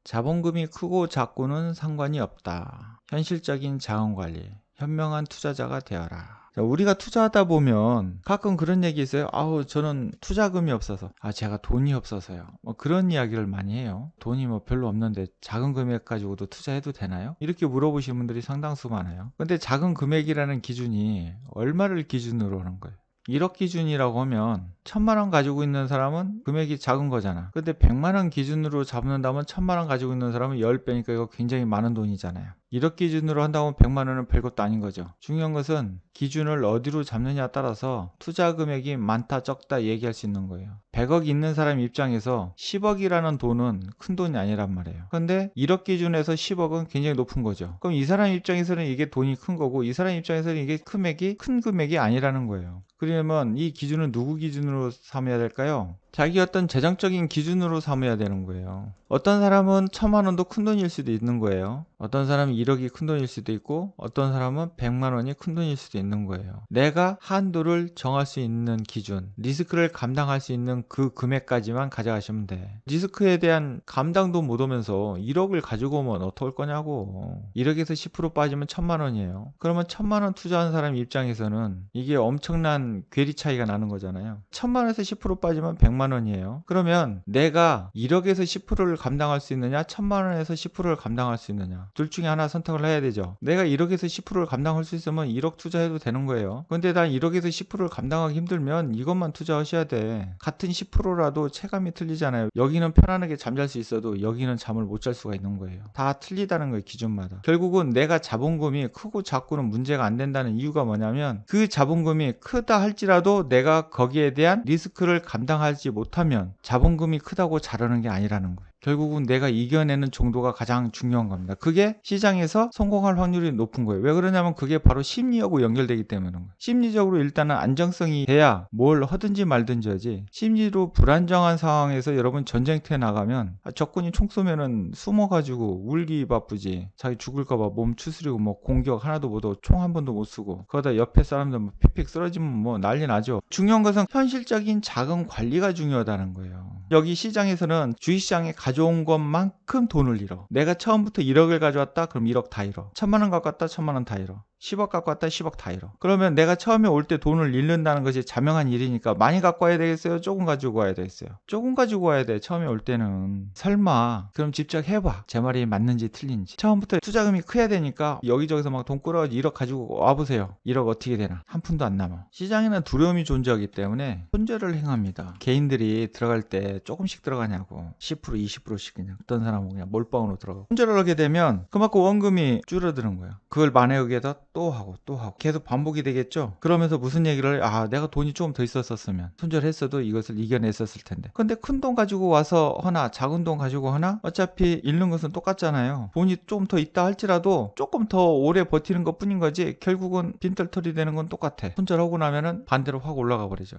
자본금이 크고 작고는 상관이 없다. 현실적인 자원관리, 현명한 투자자가 되어라. 자, 우리가 투자하다 보면 가끔 그런 얘기 있어요. 아우, 저는 투자금이 없어서, 제가 돈이 없어서요. 뭐 그런 이야기를 많이 해요. 돈이 뭐 별로 없는데 작은 금액 가지고도 투자해도 되나요? 이렇게 물어보시는 분들이 상당수 많아요. 근데 작은 금액이라는 기준이 얼마를 기준으로 하는 거예요? 1억 기준이라고 하면 1000만원 가지고 있는 사람은 금액이 작은 거잖아. 근데 100만원 기준으로 잡는다면 1000만원 가지고 있는 사람은 10배니까 이거 굉장히 많은 돈이잖아요. 1억 기준으로 한다면 100만원은 별것도 아닌 거죠. 중요한 것은 기준을 어디로 잡느냐에 따라서 투자 금액이 많다 적다 얘기할 수 있는 거예요. 100억 있는 사람 입장에서 10억이라는 돈은 큰 돈이 아니란 말이에요. 근데 1억 기준에서 10억은 굉장히 높은 거죠. 그럼 이 사람 입장에서는 이게 돈이 큰 거고 이 사람 입장에서는 이게 큰 금액이 아니라는 거예요. 그러면 이 기준은 누구 기준으로 삼아야 될까요? 자기 어떤 재정적인 기준으로 삼아야 되는 거예요. 어떤 사람은 1000만원도 큰 돈일 수도 있는 거예요. 어떤 사람은 1억이 큰 돈일 수도 있고 어떤 사람은 100만원이 큰 돈일 수도 있는 거예요. 내가 한도를 정할 수 있는 기준, 리스크를 감당할 수 있는 그 금액까지만 가져가시면 돼. 리스크에 대한 감당도 못 오면서 1억을 가지고 오면 어떡할 거냐고. 1억에서 10% 빠지면 1000만원이에요. 그러면 1000만원 투자한 사람 입장에서는 이게 엄청난 괴리 차이가 나는 거잖아요. 1000만원에서 10% 빠지면 100만원이에요. 그러면 내가 1억에서 10%를 감당할 수 있느냐 1000만원에서 10%를 감당할 수 있느냐, 둘 중에 하나 선택을 해야 되죠. 내가 1억에서 10%를 감당할 수 있으면 1억 투자해도 되는 거예요. 근데 난 1억에서 10%를 감당하기 힘들면 이것만 투자하셔야 돼. 같은 10%라도 체감이 틀리잖아요. 여기는 편안하게 잠잘 수 있어도 여기는 잠을 못 잘 수가 있는 거예요. 다 틀리다는 거예요. 기준마다. 결국은 내가 자본금이 크고 작고는 문제가 안 된다는 이유가 뭐냐면 그 자본금이 크다 할지라도 내가 거기에 대한 리스크를 감당하지 못하면 자본금이 크다고 자라는 게 아니라는 거예요. 결국은 내가 이겨내는 정도가 가장 중요한 겁니다. 그게 시장에서 성공할 확률이 높은 거예요. 왜 그러냐면 그게 바로 심리하고 연결되기 때문인 거예요. 심리적으로 일단은 안정성이 돼야 뭘 하든지 말든지 하지, 심리로 불안정한 상황에서 여러분 전쟁터에 나가면 적군이 총 쏘면은 숨어가지고 울기 바쁘지, 자기 죽을까봐 몸 추스리고 뭐 공격 하나도 못하고 총 한 번도 못 쓰고 그러다 옆에 사람들 뭐 픽픽 쓰러지면 뭐 난리 나죠. 중요한 것은 현실적인 자금 관리가 중요하다는 거예요. 여기 시장에서는 주식시장에 가져온 것만큼 돈을 잃어. 내가 처음부터 1억을 가져왔다? 그럼 1억 다 잃어. 1000만원 갖고 왔다? 1000만원 다 잃어. 10억 갖고 왔다 10억 다 잃어. 그러면 내가 처음에 올 때 돈을 잃는다는 것이 자명한 일이니까 많이 갖고 와야 되겠어요? 조금 가지고 와야 되겠어요? 조금 가지고 와야 돼. 처음에 올 때는. 설마 그럼 직접 해봐. 제 말이 맞는지 틀린지. 처음부터 투자금이 커야 되니까 여기저기서 막 돈 끌어가지고 1억 가지고 와보세요. 1억 어떻게 되나? 한 푼도 안 남아. 시장에는 두려움이 존재하기 때문에 손절을 행합니다. 개인들이 들어갈 때 조금씩 들어가냐고. 10% 20%씩 그냥 어떤 사람은 그냥 몰빵으로 들어가고. 손절을 하게 되면 그만큼 원금이 줄어드는 거예요. 그걸 만회하기에다 또 하고 계속 반복이 되겠죠. 그러면서 무슨 얘기를 내가 돈이 조금 더 있었으면 손절했어도 이것을 이겨냈었을 텐데. 근데 큰 돈 가지고 와서 하나 작은 돈 가지고 하나 어차피 잃는 것은 똑같잖아요. 돈이 좀 더 있다 할지라도 조금 더 오래 버티는 것 뿐인 거지 결국은 빈털털이 되는 건 똑같아. 손절하고 나면은 반대로 확 올라가 버리죠.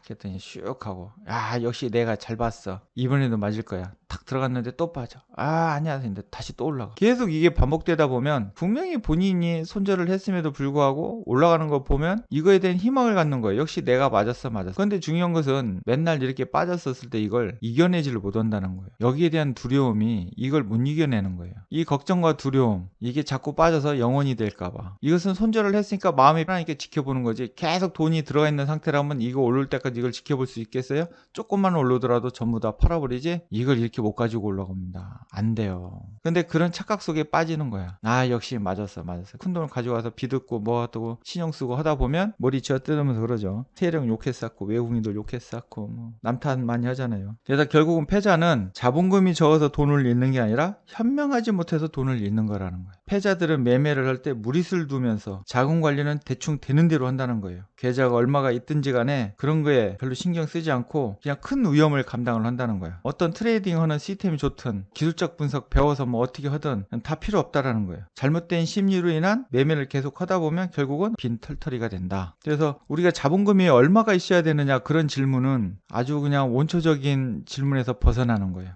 했더니 슉 하고 역시 내가 잘 봤어. 이번에도 맞을 거야. 탁 들어갔는데 또 빠져. 아니야. 근데 다시 또 올라가. 계속 이게 반복되다 보면 분명히 본인이 손절을 했음에도 불구하고 올라가는 거 보면 이거에 대한 희망을 갖는 거예요. 역시 내가 맞았어. 근데 중요한 것은 맨날 이렇게 빠졌었을 때 이걸 이겨내지를 못한다는 거예요. 여기에 대한 두려움이 이걸 못 이겨내는 거예요. 이 걱정과 두려움, 이게 자꾸 빠져서 영원히 될까봐. 이것은 손절을 했으니까 마음이 편하니까 지켜보는 거지. 계속 돈이 들어가 있는 상태라면 이거 오를 때까지 이걸 지켜볼 수 있겠어요? 조금만 올르더라도 전부 다 팔아버리지 이걸 이렇게 못 가지고 올라갑니다. 안 돼요. 근데 그런 착각 속에 빠지는 거야. 역시 맞았어. 큰 돈을 가져와서 빚듣고 뭐 하고 신용 쓰고 하다 보면 머리 쥐어 뜯으면서 그러죠. 세력 욕했었고 외국인들 욕했었고 뭐 남탓 많이 하잖아요. 그래서 결국은 패자는 자본금이 적어서 돈을 잃는 게 아니라 현명하지 못해서 돈을 잃는 거라는 거예요. 패자들은 매매를 할 때 무리수를 두면서 자금 관리는 대충 되는 대로 한다는 거예요. 계좌가 얼마가 있든지 간에 그런 거에 별로 신경 쓰지 않고 그냥 큰 위험을 감당을 한다는 거예요. 어떤 트레이딩하는 시스템이 좋든 기술적 분석 배워서 뭐 어떻게 하든 다 필요 없다라는 거예요. 잘못된 심리로 인한 매매를 계속 하다 보면 결국은 빈털터리가 된다. 그래서 우리가 자본금이 얼마가 있어야 되느냐 그런 질문은 아주 그냥 원초적인 질문에서 벗어나는 거예요.